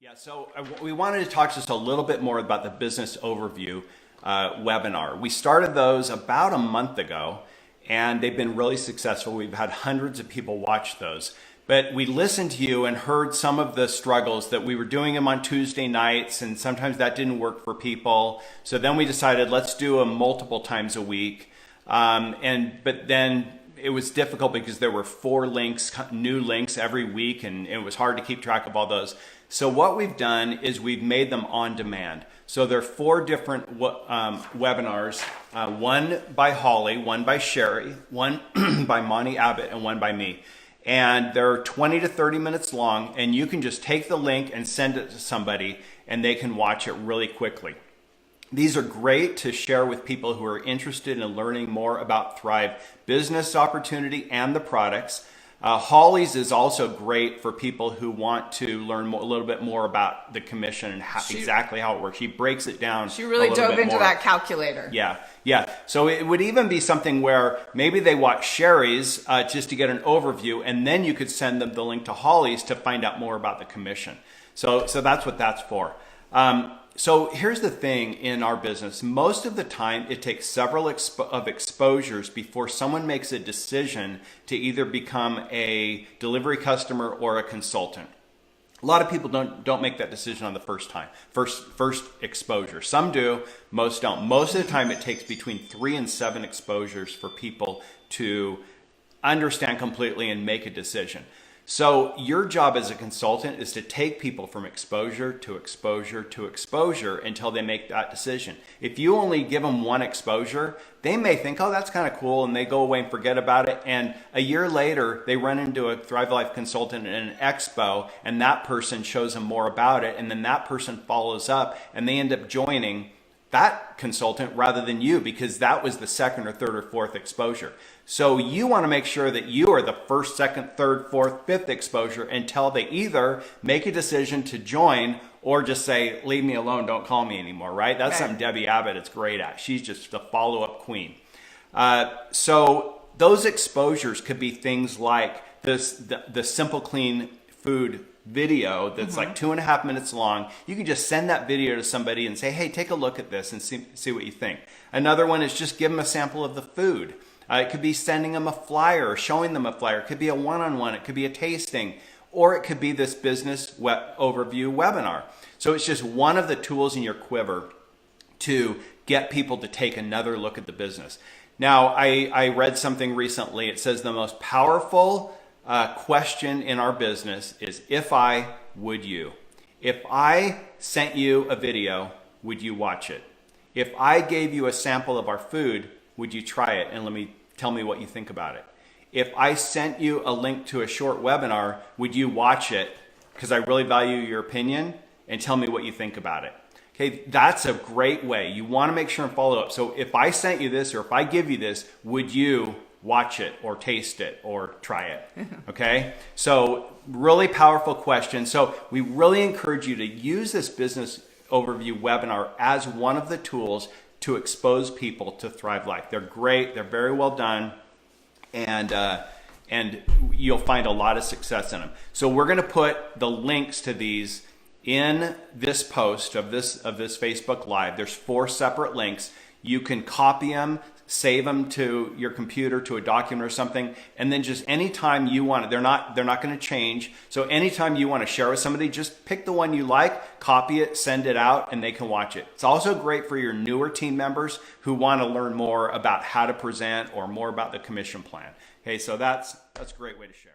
Yeah, so we wanted to talk just a little bit more about the business overview webinar. We started those about a month ago, and they've been really successful. We've had hundreds of people watch those. But we listened to you and heard some of the struggles that we were doing them on Tuesday nights, and sometimes that didn't work for people. So then we decided, let's do them multiple times a week. But then it was difficult because there were 4 links, new links every week, and it was hard to keep track of all those. So what we've done is we've made them on demand. So there are 4 different webinars, one by Holly, one by Sherry, one by Monty Abbott, and one by me. And they're 20 to 30 minutes long, and you can just take the link and send it to somebody, and they can watch it really quickly. These are great to share with people who are interested in learning more about Thrive business opportunity and the products. Holly's is also great for people who want to learn a little bit more about the commission and exactly how it works. She breaks it down. She really dove into that calculator. Yeah. So it would even be something where maybe they watch Sherry's just to get an overview, and then you could send them the link to Holly's to find out more about the commission. So that's what that's for. So here's the thing in our business. Most of the time, it takes several exposures before someone makes a decision to either become a delivery customer or a consultant. A lot of people don't make that decision on the first time, first exposure. Some do, most don't. Most of the time, it takes between 3 and 7 exposures for people to understand completely and make a decision. So your job as a consultant is to take people from exposure to exposure to exposure until they make that decision. If you only give them 1 exposure, they may think, oh, that's kind of cool, and they go away and forget about it. And a year later, they run into a Thrive Life consultant in an expo, and that person shows them more about it, and then that person follows up, and they end up joining that consultant rather than you, because that was the 2nd or 3rd or 4th exposure. So you want to make sure that you are the 1st, 2nd, 3rd, 4th, 5th exposure until they either make a decision to join or just say, leave me alone, don't call me anymore, right? That's something Debbie Abbott is great at. She's just the follow-up queen. So those exposures could be things like the Simple Clean Food video that's like 2.5 minutes long. You can just send that video to somebody and say, hey, take a look at this and see what you think. Another one is just give them a sample of the food. It could be sending them a flyer or showing them a flyer. It could be a one-on-one. It could be a tasting, or it could be this business overview webinar. So it's just one of the tools in your quiver to get people to take another look at the business. Now, I read something recently. It says the most powerful question in our business is, if I, would you? If I sent you a video, would you watch it? If I gave you a sample of our food, would you try it? And tell me what you think about it. If I sent you a link to a short webinar, would you watch it? Because I really value your opinion, and tell me what you think about it. Okay, that's a great way. You want to make sure and follow up. So if I sent you this, or if I give you this, would you watch it or taste it or try it? Okay, so really powerful question. So we really encourage you to use this business overview webinar as one of the tools to expose people to Thrive Life. They're great, they're very well done, and you'll find a lot of success in them. So we're going to put the links to these in this post of this Facebook Live. There's 4 separate links. You can copy them, save them to your computer, to a document or something, and then just anytime you want it, they're not going to change. So anytime you want to share with somebody, just pick the one you like, copy it, send it out, and they can watch it. It's also great for your newer team members who want to learn more about how to present or more about the commission plan. Okay, so that's a great way to share.